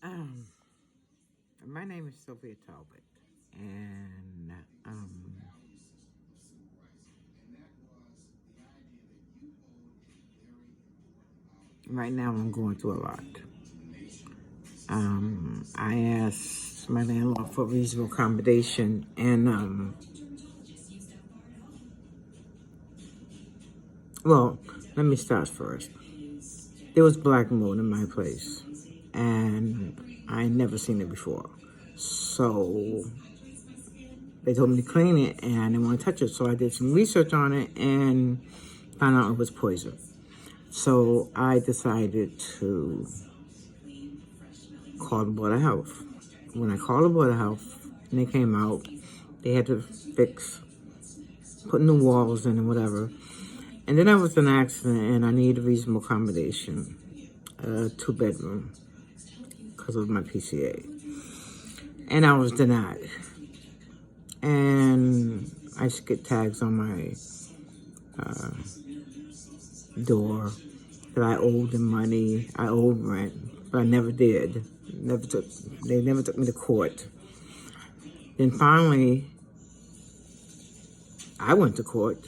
Um, my name is Sylvia Talbot, and right now I'm going through a lot. I asked my landlord for reasonable accommodation, and well, let me start first. There was black mold in my place, and I had never seen it before. So they told me to clean it, and I didn't want to touch it. So I did some research on it and found out it was poison. So I decided to call the Board of Health. When I called the Board of Health and they came out, they had to fix putting the walls in and whatever. And then there was an accident and I needed reasonable accommodation, a 2-bedroom, because of my PCA. And I was denied. And I used to get tags on my door that I owed them money, I owed rent, but I never did. They never took me to court. Then finally, I went to court,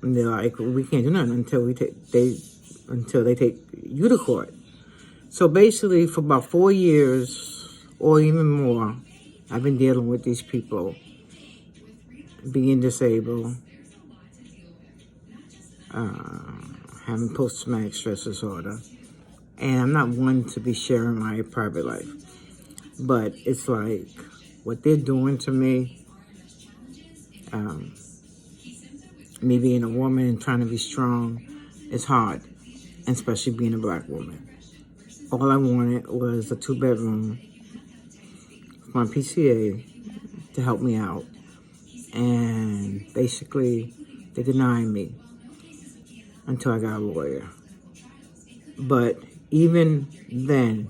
and they're like, well, "We can't do nothing until they take you to court." So basically, for about 4 years or even more, I've been dealing with these people being disabled, having post-traumatic stress disorder, and I'm not one to be sharing my private life, but it's like what they're doing to me. Me being a woman and trying to be strong, it's hard, and especially being a black woman. All I wanted was a 2-bedroom for my PCA to help me out. And basically, they denied me until I got a lawyer. But even then,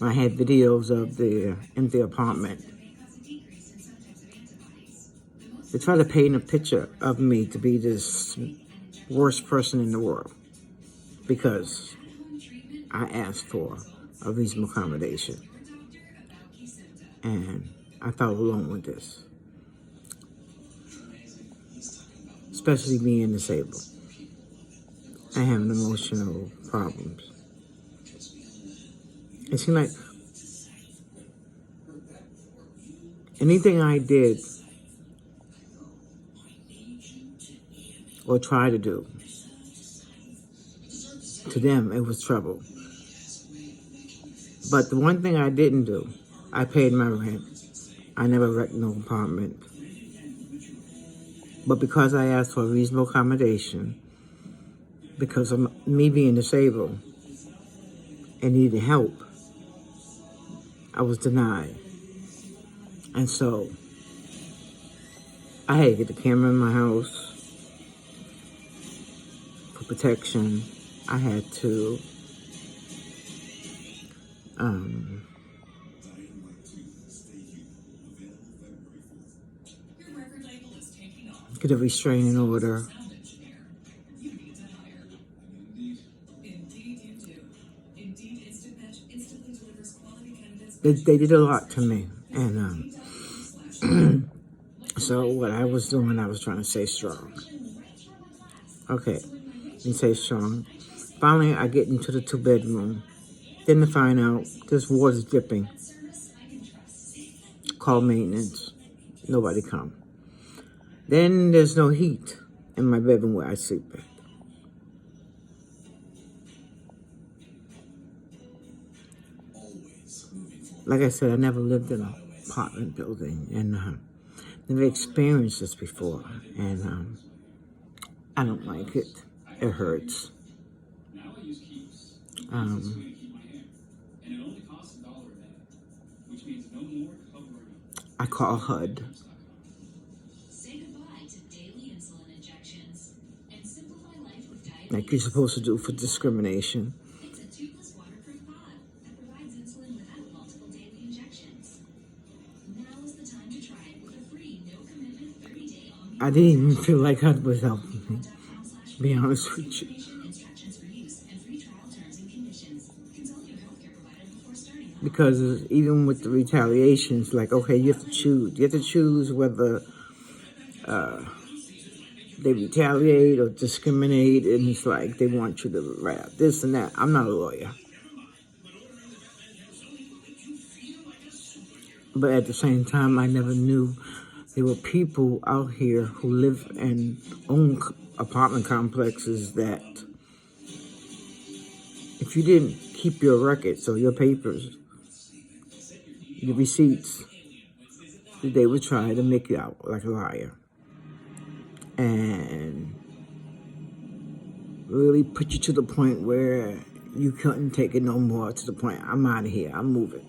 I had videos of the empty apartment. They try to paint a picture of me to be this worst person in the world because I asked for a reasonable accommodation. And I felt alone with this, especially being disabled. I have emotional problems. It seemed like anything I did or tried to do, to them, it was trouble. But the one thing I didn't do, I paid my rent. I never wrecked no apartment. But because I asked for a reasonable accommodation, because of me being disabled and needed help, I was denied. And so I had to get the camera in my house for protection. I had to get a restraining order. They did a lot to me. And so what I was doing, I was trying to stay strong. Okay, and stay strong. Finally, I get into the 2-bedroom. Then to find out this water's dripping. Call maintenance. Nobody come. Then there's no heat in my bedroom where I sleep at. Like I said, I never lived in an apartment building and never experienced this before. And I don't like it. It hurts. I call HUD. Like you're supposed to do for discrimination. I didn't even feel like HUD was helping me, to be honest with you. Because even with the retaliations, like, okay, you have to choose. You have to choose whether they retaliate or discriminate, and it's like they want you to write out this and that. I'm not a lawyer. But at the same time, I never knew there were people out here who live and own apartment complexes that if you didn't keep your records or your papers, your receipts, they would try to make you out like a liar. And really put you to the point where you couldn't take it no more, to the point, I'm out of here, I'm moving.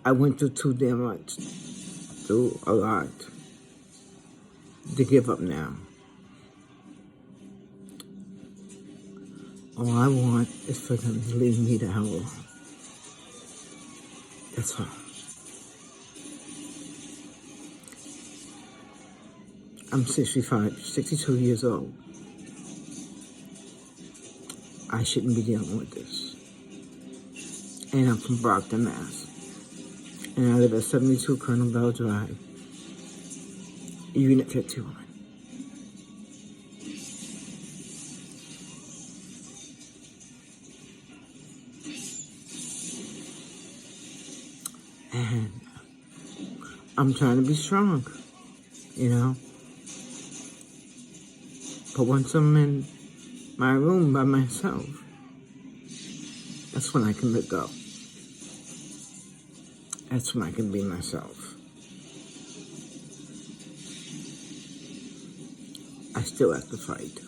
I went through too damn much, through a lot, to give up now. All I want is for them to leave me the hell alone. That's all. I'm 62 years old. I shouldn't be dealing with this. And I'm from Brockton, Mass. And I live at 72 Colonel Bell Drive, Unit 51. And I'm trying to be strong, you know. But once I'm in my room by myself, that's when I can let go. That's when I can be myself. I still have to fight.